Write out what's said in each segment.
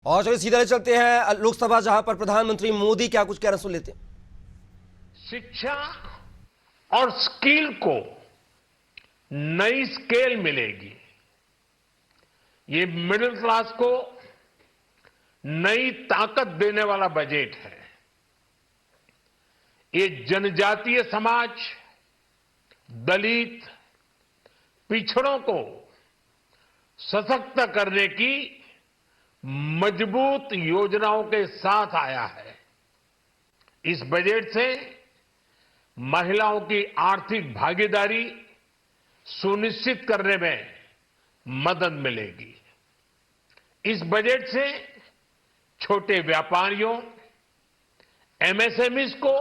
और चलिए सीधे चलते हैं लोकसभा, जहां पर प्रधानमंत्री मोदी क्या कुछ कह रहे हैं, सुन लेते हैं। शिक्षा और स्किल को नई स्केल मिलेगी। ये मिडिल क्लास को नई ताकत देने वाला बजट है। ये जनजातीय समाज, दलित, पिछड़ों को सशक्त करने की मजबूत योजनाओं के साथ आया है। इस बजट से महिलाओं की आर्थिक भागीदारी सुनिश्चित करने में मदद मिलेगी। इस बजट से छोटे व्यापारियों, एमएसएमईज को,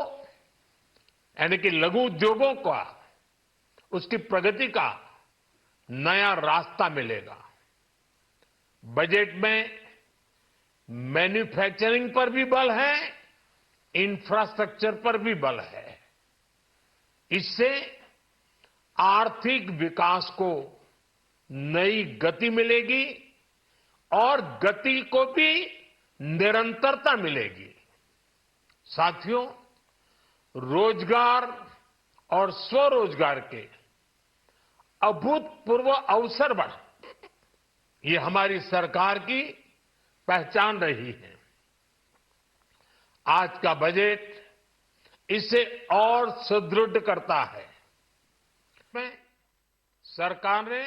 यानी कि लघु उद्योगों का, उसकी प्रगति का नया रास्ता मिलेगा। बजट में मैन्युफैक्चरिंग पर भी बल है, इंफ्रास्ट्रक्चर पर भी बल है। इससे आर्थिक विकास को नई गति मिलेगी और गति को भी निरंतरता मिलेगी। साथियों, रोजगार और स्वरोजगार के अभूतपूर्व अवसर बढ़, ये हमारी सरकार की पहचान रही है। आज का बजट इसे और सुदृढ़ करता है। में सरकार ने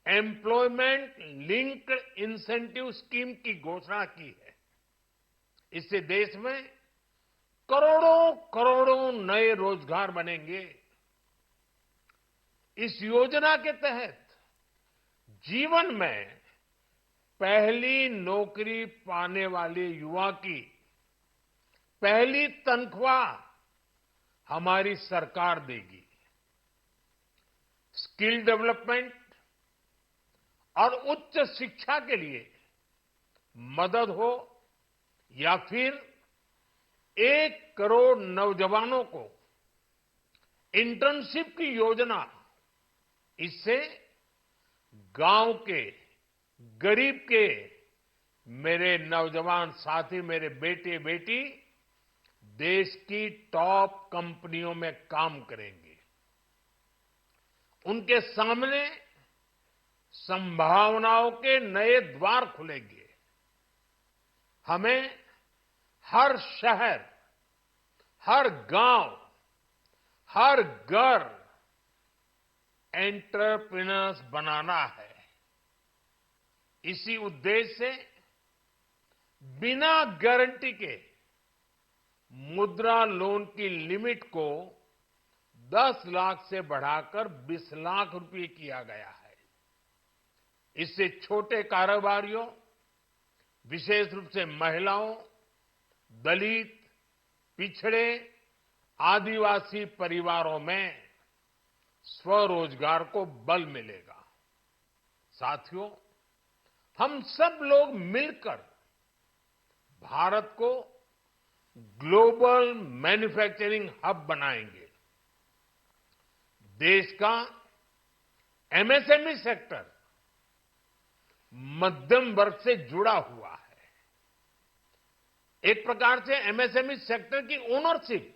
एम्प्लॉयमेंट लिंक्ड इंसेंटिव स्कीम की घोषणा की है। इससे देश में करोड़ों करोड़ों नए रोजगार बनेंगे। इस योजना के तहत जीवन में पहली नौकरी पाने वाले युवा की पहली तनख्वाह हमारी सरकार देगी। स्किल डेवलपमेंट और उच्च शिक्षा के लिए मदद हो या फिर 1 करोड़ नौजवानों को इंटर्नशिप की योजना, इससे गांव के, गरीब के मेरे नौजवान साथी, मेरे बेटे बेटी देश की टॉप कंपनियों में काम करेंगे। उनके सामने संभावनाओं के नए द्वार खुलेंगे। हमें हर शहर, हर गांव, हर घर एंटरप्रेन्योर्स बनाना है। इसी उद्देश्य से बिना गारंटी के मुद्रा लोन की लिमिट को 10 लाख से बढ़ाकर 20 लाख रुपए किया गया है। इससे छोटे कारोबारियों, विशेष रूप से महिलाओं, दलित, पिछड़े, आदिवासी परिवारों में स्वरोजगार को बल मिलेगा। साथियों, हम सब लोग मिलकर भारत को ग्लोबल मैन्युफैक्चरिंग हब बनाएंगे। देश का एमएसएमई सेक्टर मध्यम वर्ग से जुड़ा हुआ है। एक प्रकार से एमएसएमई सेक्टर की ओनरशिप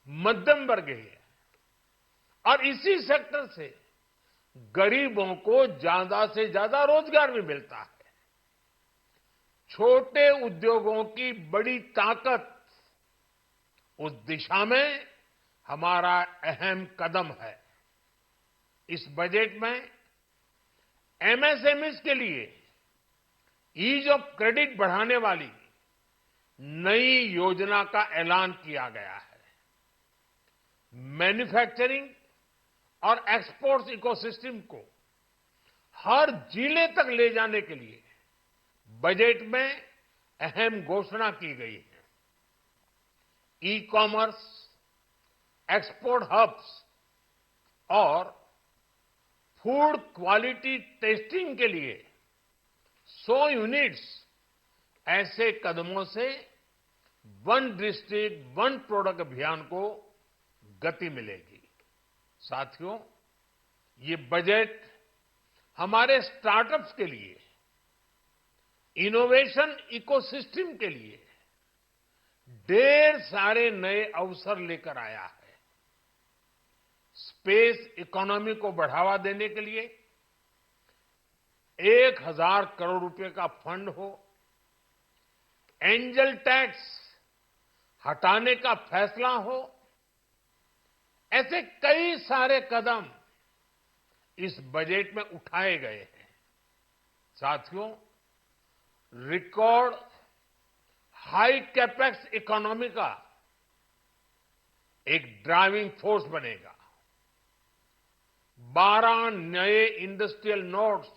मध्यम वर्ग है और इसी सेक्टर से गरीबों को ज्यादा से ज्यादा रोजगार भी मिलता है। छोटे उद्योगों की बड़ी ताकत, उस दिशा में हमारा अहम कदम है। इस बजट में एमएसएमईज के लिए ईज ऑफ क्रेडिट बढ़ाने वाली नई योजना का ऐलान किया गया है। मैन्युफैक्चरिंग और एक्सपोर्ट्स इकोसिस्टम को हर जिले तक ले जाने के लिए बजट में अहम घोषणा की गई है। ई कॉमर्स, एक्सपोर्ट हब्स और फूड क्वालिटी टेस्टिंग के लिए 100 यूनिट्स, ऐसे कदमों से वन डिस्ट्रिक्ट वन प्रोडक्ट अभियान को गति मिलेगी। साथियों, ये बजट हमारे स्टार्टअप्स के लिए इनोवेशन इकोसिस्टम के लिए ढेर सारे नए अवसर लेकर आया है। स्पेस इकोनॉमी को बढ़ावा देने के लिए 1,000 करोड़ रुपए का फंड हो, एंजल टैक्स हटाने का फैसला हो, ऐसे कई सारे कदम इस बजट में उठाए गए हैं। साथियों, रिकॉर्ड हाई कैपेक्स इकोनॉमी का एक ड्राइविंग फोर्स बनेगा। 12 नए इंडस्ट्रियल नोड्स,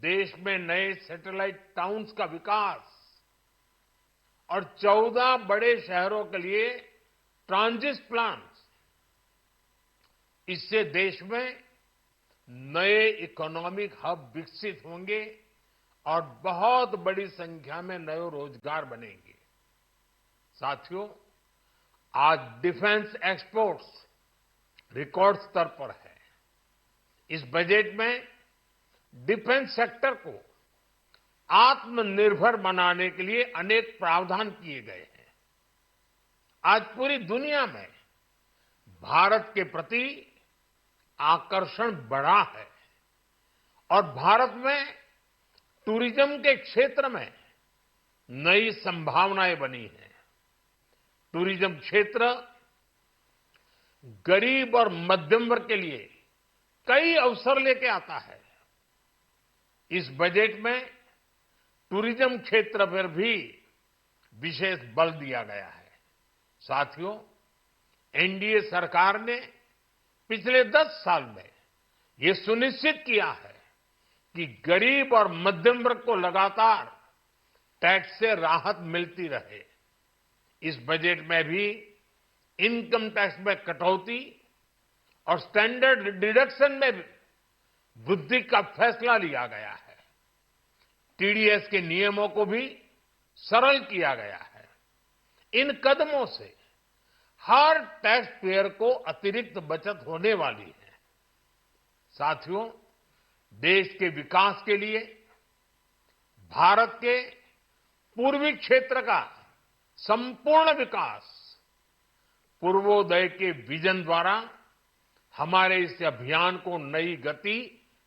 देश में नए सैटेलाइट टाउन्स का विकास और 14 बड़े शहरों के लिए ट्रांजिट प्लान्स, इससे देश में नए इकोनॉमिक हब विकसित होंगे और बहुत बड़ी संख्या में नए रोजगार बनेंगे। साथियों, आज डिफेंस एक्सपोर्ट्स रिकॉर्ड स्तर पर है। इस बजट में डिफेंस सेक्टर को आत्मनिर्भर बनाने के लिए अनेक प्रावधान किए गए हैं। आज पूरी दुनिया में भारत के प्रति आकर्षण बढ़ा है और भारत में टूरिज्म के क्षेत्र में नई संभावनाएं बनी हैं। टूरिज्म क्षेत्र गरीब और मध्यम वर्ग के लिए कई अवसर लेके आता है। इस बजट में टूरिज्म क्षेत्र पर भी विशेष बल दिया गया है। साथियों, एनडीए सरकार ने पिछले 10 साल में ये सुनिश्चित किया है कि गरीब और मध्यम वर्ग को लगातार टैक्स से राहत मिलती रहे। इस बजट में भी इनकम टैक्स में कटौती और स्टैंडर्ड डिडक्शन में वृद्धि का फैसला लिया गया है। टीडीएस के नियमों को भी सरल किया गया है। इन कदमों से हर टैक्स पेयर को अतिरिक्त बचत होने वाली है। साथियों, देश के विकास के लिए भारत के पूर्वी क्षेत्र का संपूर्ण विकास पूर्वोदय के विजन द्वारा हमारे इस अभियान को नई गति,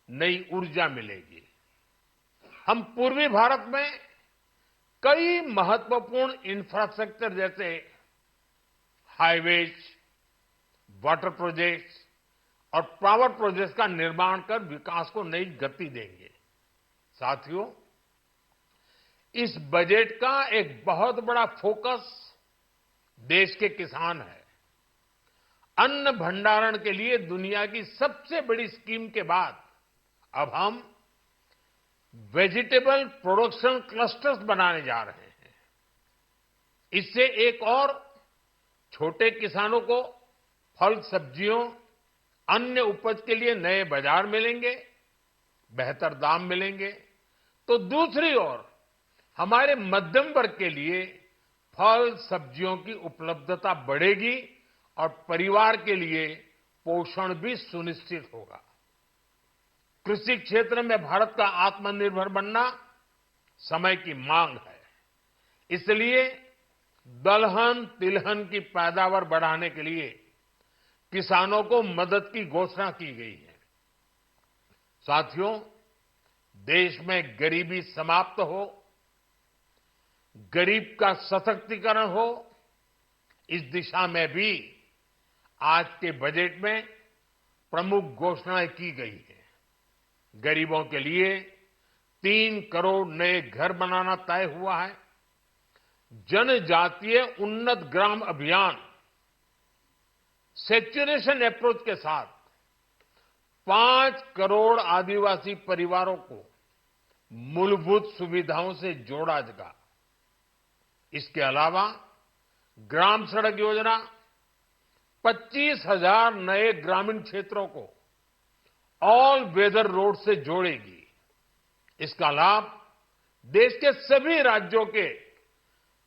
नई ऊर्जा मिलेगी। हम पूर्वी भारत में कई महत्वपूर्ण इंफ्रास्ट्रक्चर जैसे हाईवेज, वाटर प्रोजेक्ट्स और पावर प्रोजेक्ट्स का निर्माण कर विकास को नई गति देंगे। साथियों, इस बजट का एक बहुत बड़ा फोकस देश के किसान है। अन्न भंडारण के लिए दुनिया की सबसे बड़ी स्कीम के बाद अब हम वेजिटेबल प्रोडक्शन क्लस्टर्स बनाने जा रहे हैं। इससे एक और छोटे किसानों को फल, सब्जियों, अन्य उपज के लिए नए बाजार मिलेंगे, बेहतर दाम मिलेंगे, तो दूसरी ओर हमारे मध्यम वर्ग के लिए फल, सब्जियों की उपलब्धता बढ़ेगी और परिवार के लिए पोषण भी सुनिश्चित होगा। कृषि क्षेत्र में भारत का आत्मनिर्भर बनना समय की मांग है। इसलिए दलहन, तिलहन की पैदावार बढ़ाने के लिए किसानों को मदद की घोषणा की गई है। साथियों, देश में गरीबी समाप्त हो, गरीब का सशक्तिकरण हो, इस दिशा में भी आज के बजट में प्रमुख घोषणाएं की गई हैं। गरीबों के लिए 3 करोड़ नए घर बनाना तय हुआ है। जनजातीय उन्नत ग्राम अभियान सेचुरेशन अप्रोच के साथ 5 करोड़ आदिवासी परिवारों को मूलभूत सुविधाओं से जोड़ा जाएगा। इसके अलावा ग्राम सड़क योजना 25,000 नए ग्रामीण क्षेत्रों को ऑल वेदर रोड से जोड़ेगी। इसका लाभ देश के सभी राज्यों के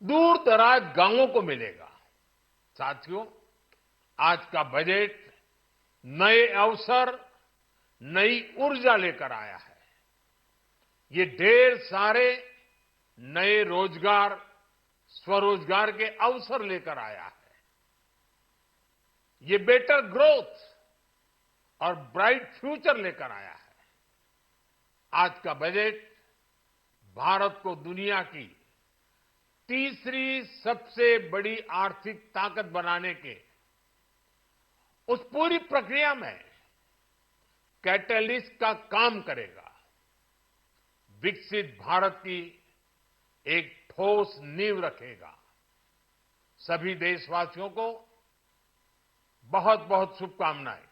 दूर दराज गांवों को मिलेगा। साथियों, आज का बजट नए अवसर, नई ऊर्जा लेकर आया है। ये ढेर सारे नए रोजगार, स्वरोजगार के अवसर लेकर आया है। ये बेटर ग्रोथ और ब्राइट फ्यूचर लेकर आया है। आज का बजट भारत को दुनिया की तीसरी सबसे बड़ी आर्थिक ताकत बनाने के उस पूरी प्रक्रिया में कैटलिस्ट का काम करेगा। विकसित भारत की एक ठोस नींव रखेगा। सभी देशवासियों को बहुत बहुत शुभकामनाएं।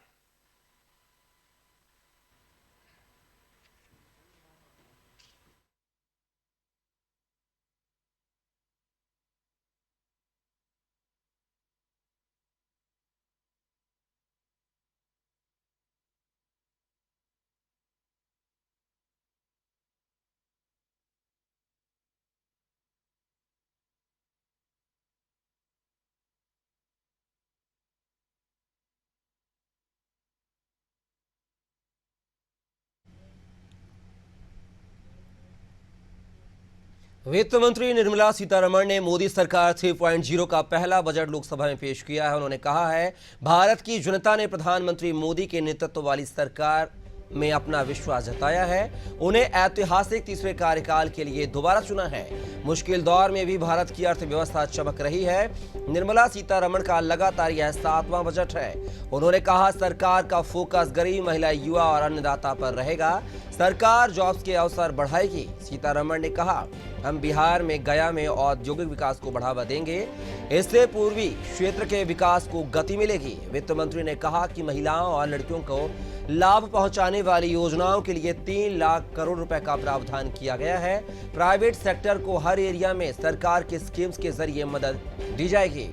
वित्त मंत्री निर्मला सीतारमण ने मोदी सरकार 3.0 का पहला बजट लोकसभा में पेश किया है। उन्होंने कहा है, भारत की जनता ने प्रधानमंत्री मोदी के नेतृत्व वाली सरकार में अपना विश्वास जताया है। उन्हें ऐतिहासिक तीसरे कार्यकाल के लिए दोबारा चुना है। मुश्किल दौर में भी भारत की अर्थव्यवस्था चमक रही है। निर्मला सीतारमण का लगातार यह 7वां बजट है। उन्होंने कहा, सरकार का फोकस गरीब, महिला, युवा और अन्नदाता पर रहेगा। सरकार जॉब्स के अवसर बढ़ाएगी। सीतारमण ने कहा, हम बिहार में, गया में औद्योगिक विकास को बढ़ावा देंगे। इससे पूर्वी क्षेत्र के विकास को गति मिलेगी। वित्त मंत्री ने कहा कि महिलाओं और लड़कियों को लाभ पहुंचाने वाली योजनाओं के लिए 3 लाख करोड़ रुपए का प्रावधान किया गया है। प्राइवेट सेक्टर को हर एरिया में सरकार की स्कीम्स के जरिए मदद दी जाएगी।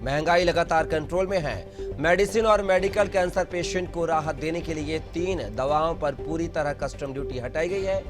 महंगाई लगातार कंट्रोल में है। मेडिसिन और मेडिकल कैंसर पेशेंट को राहत देने के लिए 3 दवाओं पर पूरी तरह कस्टम ड्यूटी हटाई गई है।